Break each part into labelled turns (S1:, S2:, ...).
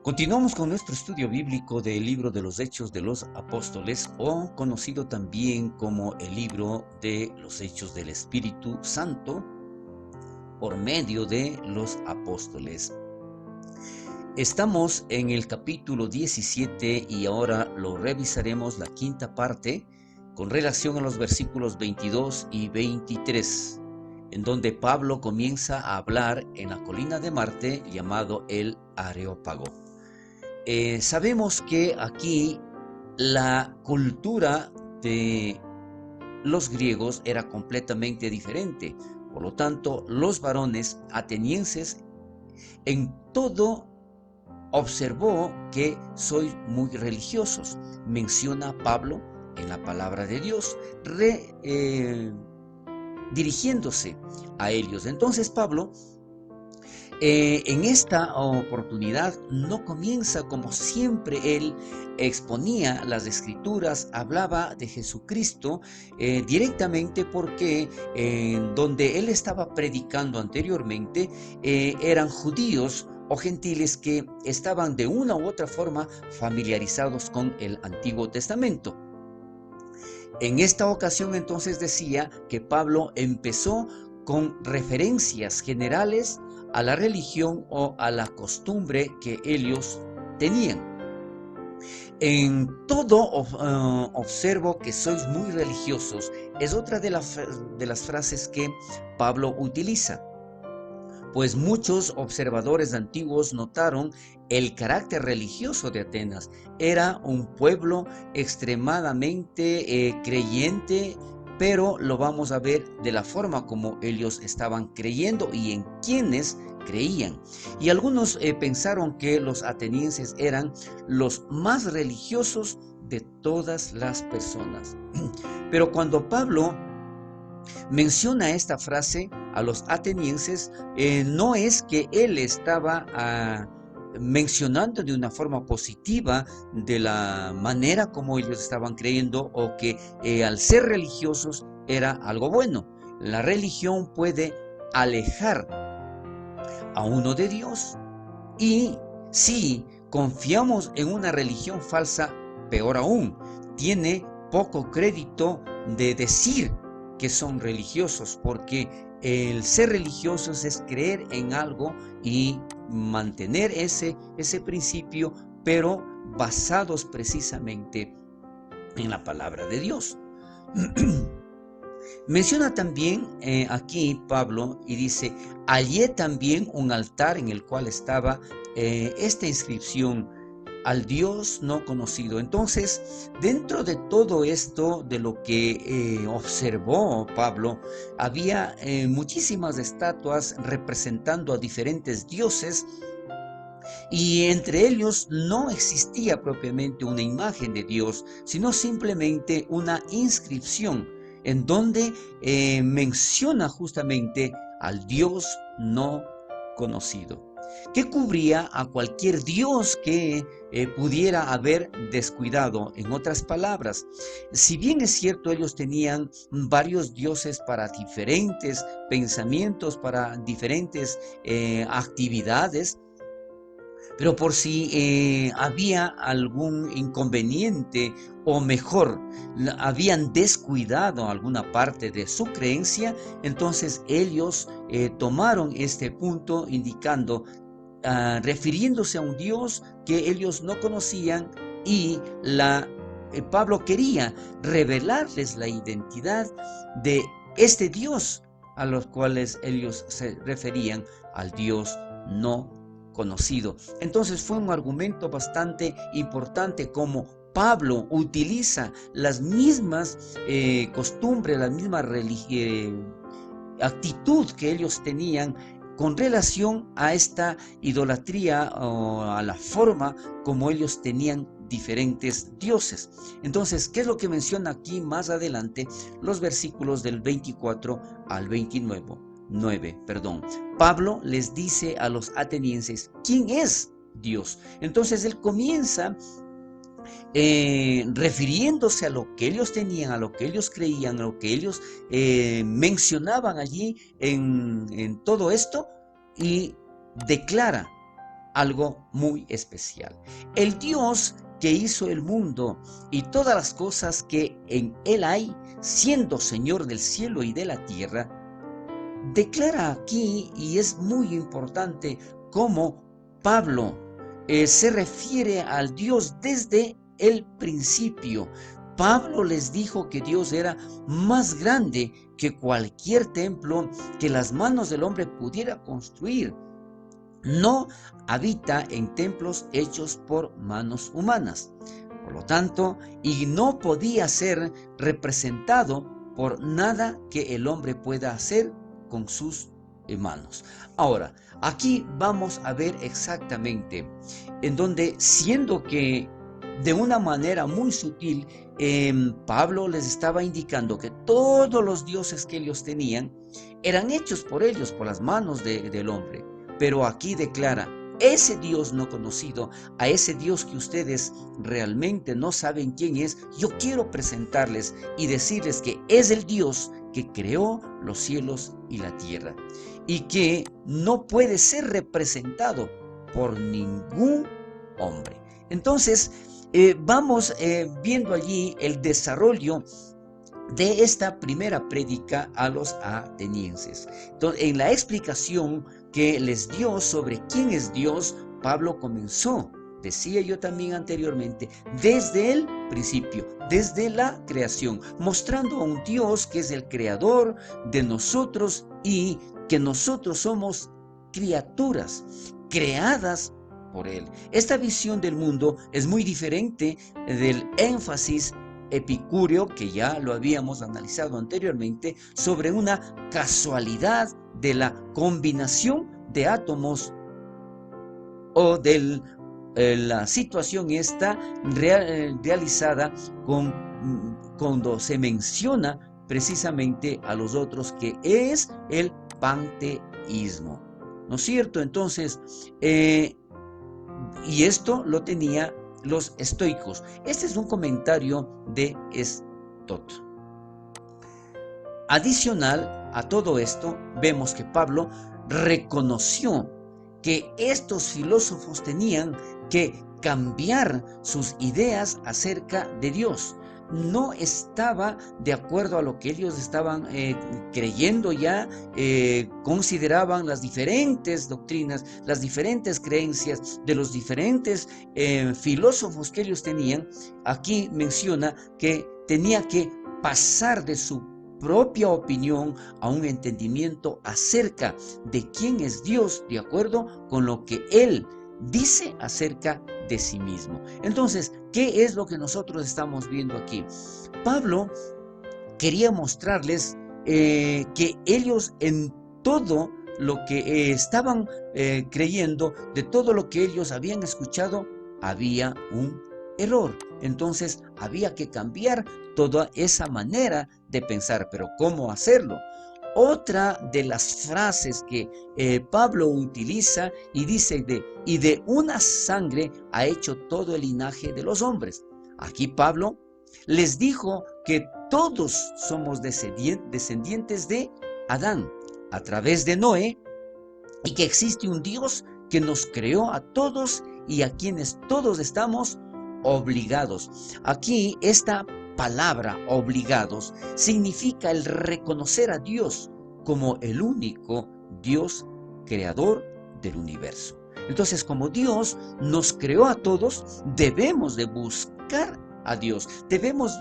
S1: Continuamos con nuestro estudio bíblico del libro de los Hechos de los Apóstoles, o conocido también como el libro de los Hechos del Espíritu Santo, por medio de los apóstoles. Estamos en el capítulo 17 y ahora lo revisaremos la quinta parte con relación a los versículos 22 y 23, en donde Pablo comienza a hablar en la colina de Marte llamado el Areópago. Sabemos que aquí la cultura de los griegos era completamente diferente. Por lo tanto, los varones atenienses en todo observó que sois muy religiosos. Menciona Pablo en la palabra de Dios, dirigiéndose a ellos. Entonces Pablo en esta oportunidad no comienza como siempre él exponía las escrituras, hablaba de Jesucristo directamente, porque donde él estaba predicando anteriormente eran judíos o gentiles que estaban de una u otra forma familiarizados con el Antiguo Testamento. En esta ocasión entonces decía que Pablo empezó con referencias generales a la religión o a la costumbre que ellos tenían. En todo observo que sois muy religiosos es otra de las frases que Pablo utiliza, pues muchos observadores antiguos notaron el carácter religioso de Atenas. Era un pueblo extremadamente creyente, pero lo vamos a ver de la forma como ellos estaban creyendo y en quienes creían. Y algunos pensaron que los atenienses eran los más religiosos de todas las personas. Pero cuando Pablo menciona esta frase a los atenienses, no es que él estaba mencionando de una forma positiva de la manera como ellos estaban creyendo, o que al ser religiosos era algo bueno. La religión puede alejar a uno de Dios, y si confiamos en una religión falsa, peor aún, tiene poco crédito de decir que son religiosos, porque el ser religiosos es creer en algo y mantener ese principio, pero basados precisamente en la palabra de Dios. Menciona también aquí Pablo y dice: hallé también un altar en el cual estaba esta inscripción: al Dios no conocido. Entonces, dentro de todo esto, de lo que observó Pablo, había muchísimas estatuas representando a diferentes dioses, y entre ellos no existía propiamente una imagen de Dios, sino simplemente una inscripción en donde menciona justamente al Dios no conocido, que cubría a cualquier Dios que pudiera haber descuidado. En otras palabras, si bien es cierto, ellos tenían varios dioses para diferentes pensamientos, para diferentes actividades, pero por si había algún inconveniente, o mejor, habían descuidado alguna parte de su creencia, entonces ellos tomaron este punto indicando, refiriéndose a un Dios que ellos no conocían, y Pablo quería revelarles la identidad de este Dios a los cuales ellos se referían, al Dios no conocido. Entonces fue un argumento bastante importante, como Pablo utiliza las mismas costumbres, la misma actitud que ellos tenían con relación a esta idolatría, o a la forma como ellos tenían diferentes dioses. Entonces, ¿qué es lo que menciona aquí más adelante? Los versículos del 24 al 29. Pablo les dice a los atenienses quién es Dios. Entonces él comienza refiriéndose a lo que ellos tenían, a lo que ellos creían, a lo que ellos mencionaban allí en todo esto, y declara algo muy especial. El Dios que hizo el mundo y todas las cosas que en él hay, siendo Señor del cielo y de la tierra, declara aquí, y es muy importante, cómo Pablo se refiere al Dios desde el principio. Pablo les dijo que Dios era más grande que cualquier templo que las manos del hombre pudiera construir. No habita en templos hechos por manos humanas. Por lo tanto, y no podía ser representado por nada que el hombre pueda hacer con sus manos. Ahora, aquí vamos a ver exactamente en donde, siendo que de una manera muy sutil, Pablo les estaba indicando que todos los dioses que ellos tenían eran hechos por ellos, por las manos del hombre. Pero aquí declara, ese Dios no conocido, a ese Dios que ustedes realmente no saben quién es, yo quiero presentarles y decirles que es el Dios que creó los cielos y la tierra y que no puede ser representado por ningún hombre. Entonces, vamos viendo allí el desarrollo de esta primera prédica a los atenienses. Entonces, en la explicación que les dio sobre quién es Dios, Pablo comenzó, decía yo también anteriormente, desde el principio, desde la creación, mostrando a un Dios que es el creador de nosotros y que nosotros somos criaturas creadas por Él. Esta visión del mundo es muy diferente del énfasis epicúreo, que ya lo habíamos analizado anteriormente, sobre una casualidad de la combinación de átomos o de la situación esta realizada cuando se menciona precisamente a los otros, que es el panteísmo, ¿no es cierto? Entonces, y esto lo tenía los estoicos. Este es un comentario de Stott. Adicional a todo esto, vemos que Pablo reconoció que estos filósofos tenían que cambiar sus ideas acerca de Dios. No estaba de acuerdo a lo que ellos estaban creyendo ya, consideraban las diferentes doctrinas, las diferentes creencias de los diferentes filósofos que ellos tenían. Aquí menciona que tenía que pasar de su propia opinión a un entendimiento acerca de quién es Dios, de acuerdo con lo que Él dice acerca de sí mismo. Entonces, ¿qué es lo que nosotros estamos viendo aquí? Pablo quería mostrarles que ellos en todo lo que estaban creyendo, de todo lo que ellos habían escuchado, había un error. Entonces había que cambiar toda esa manera de pensar. Pero ¿cómo hacerlo? Otra de las frases que Pablo utiliza y dice y de una sangre ha hecho todo el linaje de los hombres. Aquí Pablo les dijo que todos somos descendientes de Adán a través de Noé, y que existe un Dios que nos creó a todos y a quienes todos estamos obligados. Aquí esta palabra obligados significa el reconocer a Dios como el único Dios creador del universo. Entonces, como Dios nos creó a todos, debemos de buscar a Dios, debemos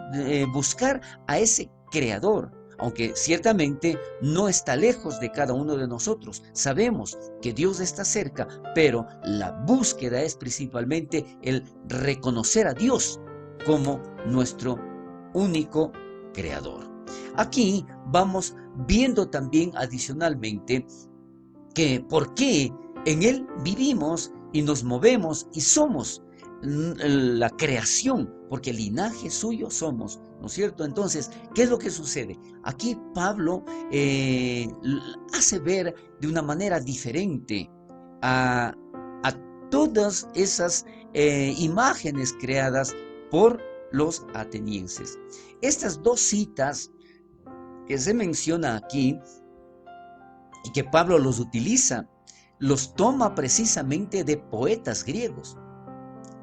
S1: buscar a ese creador. Aunque ciertamente no está lejos de cada uno de nosotros, sabemos que Dios está cerca, pero la búsqueda es principalmente el reconocer a Dios como nuestro único creador. Aquí vamos viendo también adicionalmente que por qué en Él vivimos y nos movemos y somos la creación, porque el linaje suyo somos, ¿no es cierto? Entonces, ¿qué es lo que sucede? Aquí Pablo hace ver de una manera diferente a todas esas imágenes creadas por los atenienses. Estas dos citas que se menciona aquí y que Pablo los utiliza, los toma precisamente de poetas griegos,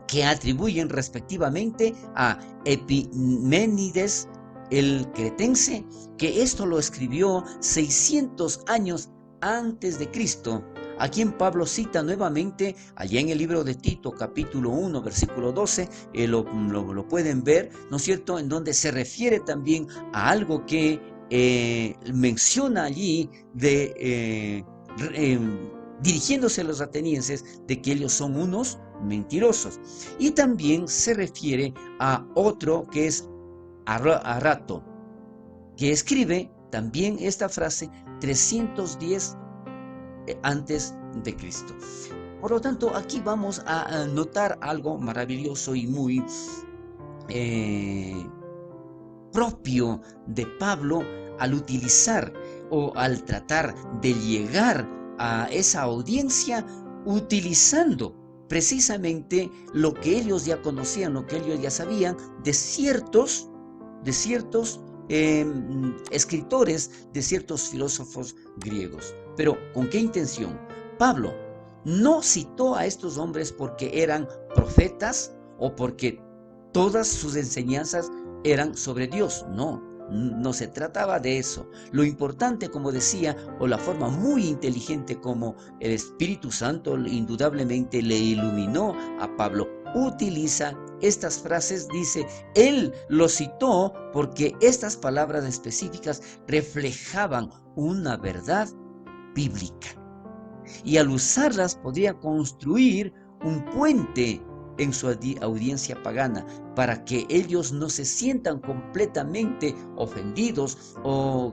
S1: que atribuyen respectivamente a Epiménides el cretense, que esto lo escribió 600 años antes de Cristo, a quien Pablo cita nuevamente allá en el libro de Tito, capítulo 1, versículo 12, lo pueden ver, ¿no es cierto?, en donde se refiere también a algo que menciona allí dirigiéndose a los atenienses, de que ellos son unos mentirosos. Y también se refiere a otro que es Arato, que escribe también esta frase 310 antes de Cristo. Por lo tanto, aquí vamos a notar algo maravilloso y muy propio de Pablo al utilizar o al tratar de llegar a esa audiencia utilizando precisamente lo que ellos ya conocían, lo que ellos ya sabían de ciertos escritores, de ciertos filósofos griegos. Pero ¿con qué intención? Pablo no citó a estos hombres porque eran profetas o porque todas sus enseñanzas eran sobre Dios. No se trataba de eso. Lo importante, como decía, o la forma muy inteligente como el Espíritu Santo indudablemente le iluminó a Pablo, utiliza estas frases, dice, él lo citó porque estas palabras específicas reflejaban una verdad bíblica. Y al usarlas podría construir un puente en su audiencia pagana para que ellos no se sientan completamente ofendidos o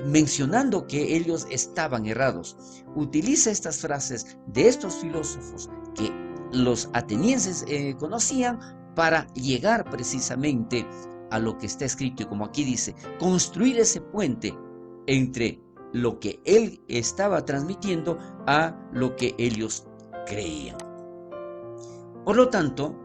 S1: mencionando que ellos estaban errados. Utiliza estas frases de estos filósofos que los atenienses conocían para llegar precisamente a lo que está escrito, y como aquí dice, construir ese puente entre lo que él estaba transmitiendo a lo que ellos creían. Por lo tanto,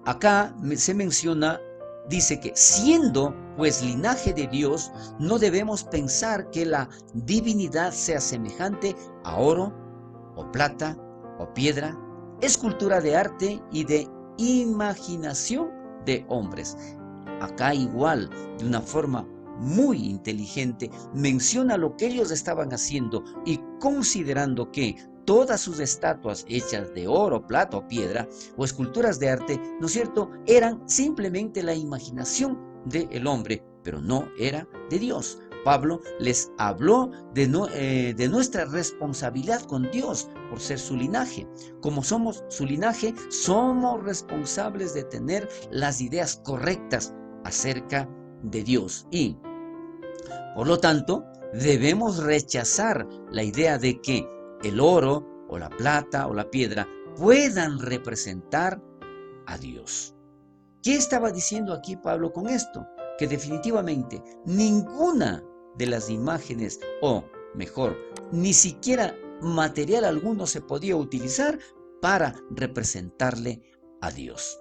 S1: acá se menciona, dice que siendo pues linaje de Dios, no debemos pensar que la divinidad sea semejante a oro o plata o piedra, escultura de arte y de imaginación de hombres. Acá igual, de una forma muy inteligente, menciona lo que ellos estaban haciendo y considerando que todas sus estatuas hechas de oro, plata o piedra o esculturas de arte, ¿no es cierto?, eran simplemente la imaginación del hombre, pero no era de Dios. Pablo les habló de nuestra responsabilidad con Dios por ser su linaje. Como somos su linaje, somos responsables de tener las ideas correctas acerca de Dios. Y, por lo tanto, debemos rechazar la idea de que el oro o la plata o la piedra puedan representar a Dios. ¿Qué estaba diciendo aquí Pablo con esto? Que definitivamente ninguna de las imágenes, o mejor, ni siquiera material alguno se podía utilizar para representarle a Dios.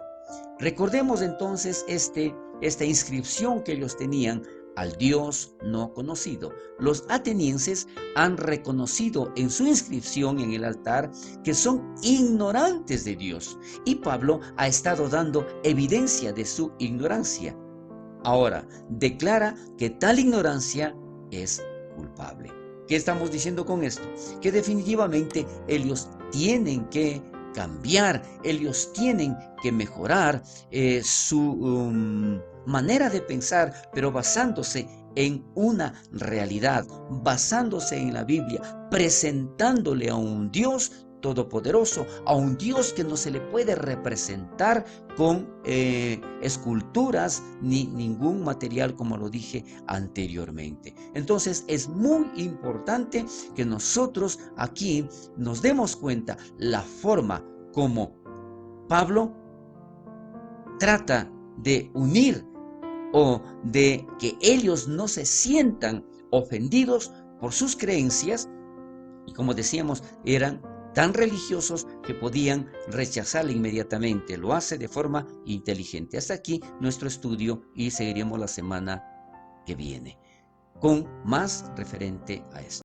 S1: Recordemos entonces esta inscripción que ellos tenían al Dios no conocido. Los atenienses han reconocido en su inscripción en el altar que son ignorantes de Dios, y Pablo ha estado dando evidencia de su ignorancia. Ahora, declara que tal ignorancia es culpable. ¿Qué estamos diciendo con esto? Que definitivamente ellos tienen que cambiar, ellos tienen que mejorar su manera de pensar, pero basándose en una realidad, basándose en la Biblia, presentándole a un Dios todopoderoso, a un Dios que no se le puede representar con esculturas ni ningún material, como lo dije anteriormente. Entonces es muy importante que nosotros aquí nos demos cuenta la forma como Pablo trata de unir o de que ellos no se sientan ofendidos por sus creencias, y como decíamos, eran tan religiosos que podían rechazarla inmediatamente. Lo hace de forma inteligente. Hasta aquí nuestro estudio, y seguiremos la semana que viene con más referente a esto.